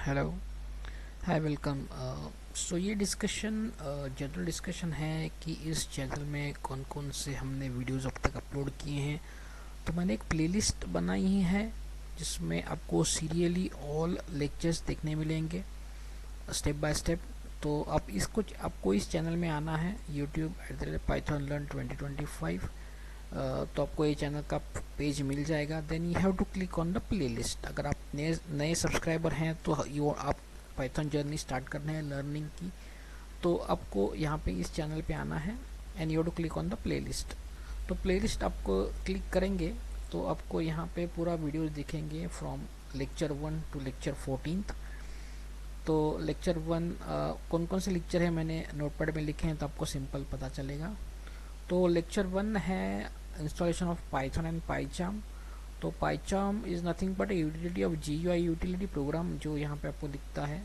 Hello, हाय, welcome. सो ये discussion general discussion है कि इस चैनल में कौन कौन से हमने वीडियोस अब तक अपलोड किए हैं। तो मैंने एक प्लेलिस्ट बनाई है जिसमें आपको सीरियली ऑल लेक्चर्स देखने मिलेंगे स्टेप बाय स्टेप। तो आपको इस चैनल में आना है YouTube @Python Learn 2025। तो आपको ये चैनल का पेज मिल जाएगा। Then you have to click on the playlist. अगर आप नए सब्सक्राइबर हैं तो आप पाइथन जर्नी स्टार्ट करना है लर्निंग की, तो आपको यहाँ पे इस चैनल पे आना है and you have to click on the playlist. तो प्लेलिस्ट आपको क्लिक करेंगे तो आपको यहाँ पे पूरा वीडियो दिखेंगे फ्रॉम लेक्चर 1 टू लेक्चर 14। तो लेक्चर 1 कौन कौन से लेक्चर है मैंने नोटपैड में लिखे हैं तो आपको सिंपल पता चलेगा। तो लेक्चर 1 है installation of Python and PyCharm. तो PyCharm is nothing but utility of GUI utility program, जो यहाँ पे आपको दिखता है,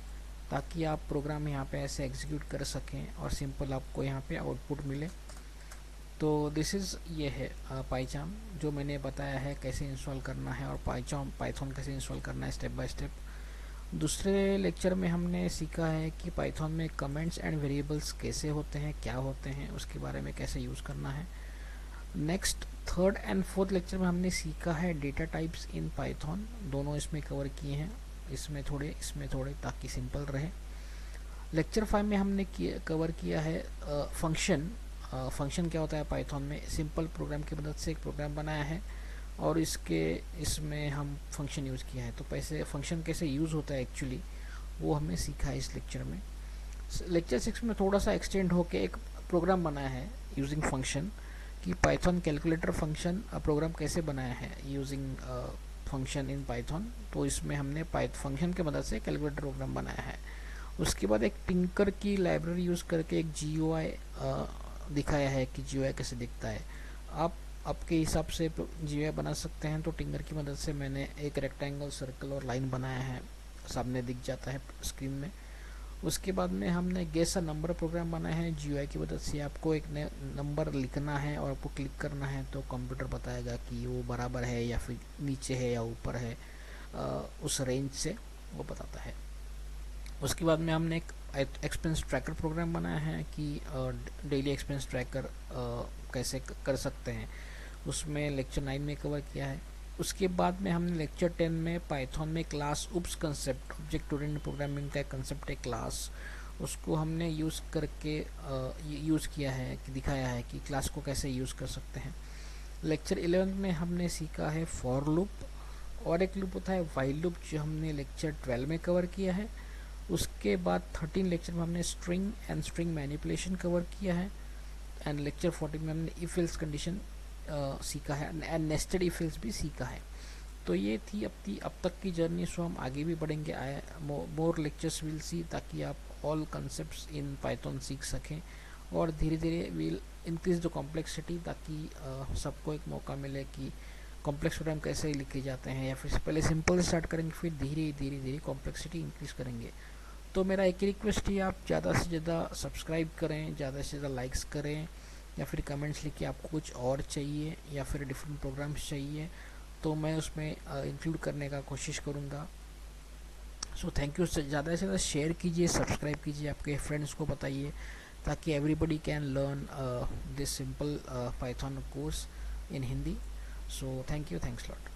ताकि आप प्रोग्राम यहाँ पे ऐसे एग्जीक्यूट कर सकें और सिंपल आपको यहाँ पे आउटपुट मिले। तो दिस इज़ ये है पाइचार्म, जो मैंने बताया है कैसे इंस्टॉल करना है, और पाइथन कैसे इंस्टॉल करना है स्टेप बाय स्टेप। दूसरे लेक्चर में हमने सीखा है कि पाइथन में कमेंट्स एंड वेरिएबल्स कैसे होते हैं, क्या होते हैं, उसके बारे में कैसे यूज़ करना है। Next third and fourth lecture में हमने सीखा है डेटा टाइप्स इन पाइथन। दोनों इसमें कवर किए हैं, इसमें थोड़े ताकि सिंपल रहे। लेक्चर 5 में हमने कवर किया है फंक्शन। फंक्शन क्या होता है पाइथन में। सिंपल प्रोग्राम की मदद से एक प्रोग्राम बनाया है और इसमें हम फंक्शन यूज़ किया है। तो फंक्शन कैसे यूज़ होता है एक्चुअली, वो हमने सीखा है इस लेक्चर में। लेक्चर 6 में थोड़ा सा एक्सटेंड होके एक प्रोग्राम बनाया है यूजिंग फंक्शन, कि पाइथन कैलकुलेटर फंक्शन प्रोग्राम कैसे बनाया है यूजिंग फंक्शन इन पाइथन। तो इसमें हमने फंक्शन के मदद से कैलकुलेटर प्रोग्राम बनाया है। उसके बाद एक टिंकर की लाइब्रेरी यूज़ करके एक GUI दिखाया है कि GUI कैसे दिखता है। आप आपके हिसाब से GUI बना सकते हैं। तो टिंकर की मदद से मैंने एक रेक्टेंगल, सर्कल और लाइन बनाया है, सामने दिख जाता है स्क्रीन में। उसके बाद में हमने गेस अ नंबर प्रोग्राम बनाया है GUI की मदद से। आपको एक नंबर लिखना है और आपको क्लिक करना है तो कंप्यूटर बताएगा कि वो बराबर है या फिर नीचे है या ऊपर है, उस रेंज से वो बताता है। उसके बाद में हमने एक एक्सपेंस ट्रैकर प्रोग्राम बनाया है कि डेली एक्सपेंस ट्रैकर कैसे कर सकते हैं, उसमें लेक्चर 9 में कवर किया है। उसके बाद में हमने लेक्चर 10 में पाइथन में क्लास उप्स कंसेप्ट, ऑब्जेक्ट ओरिएंटेड प्रोग्रामिंग का कंसेप्ट है क्लास, उसको हमने यूज़ करके यूज़ किया है कि दिखाया है कि क्लास को कैसे यूज़ कर सकते हैं। लेक्चर 11 में हमने सीखा है फॉर लूप, और एक लूप होता है वाइल लूप, जो हमने लेक्चर 12 में कवर किया है। उसके बाद 13 लेक्चर में हमने string and string manipulation cover किया है। एंड लेक्चर 14 में हमने इफ एल्स कंडीशन सीखा है एंड नेस्टेड इफ एल्स भी सीखा है। तो ये थी अब तक की जर्नी। सो हम आगे भी बढ़ेंगे, मोर लेक्चर्स विल सी, ताकि आप ऑल कंसेप्ट्स इन पाइथन सीख सकें, और धीरे धीरे विल इंक्रीज द कॉम्प्लेक्सिटी, ताकि सबको एक मौका मिले कि कॉम्प्लेक्स प्रोग्राम कैसे लिखे जाते हैं, या फिर पहले सिंपल से स्टार्ट करेंगे फिर धीरे धीरे कॉम्प्लेक्सिटी इंक्रीज करेंगे। तो मेरा एक रिक्वेस्ट है, आप ज़्यादा से ज़्यादा सब्सक्राइब करें, ज़्यादा से ज़्यादा लाइक्स करें, या फिर कमेंट्स लिख के आपको कुछ और चाहिए या फिर डिफरेंट प्रोग्राम्स चाहिए, तो मैं उसमें इंक्लूड करने का कोशिश करूँगा। So thank you. ज़्यादा से ज़्यादा शेयर कीजिए, सब्सक्राइब कीजिए, आपके फ्रेंड्स को बताइए, ताकि everybody can learn this simple Python course in Hindi. So thank you, thanks lot.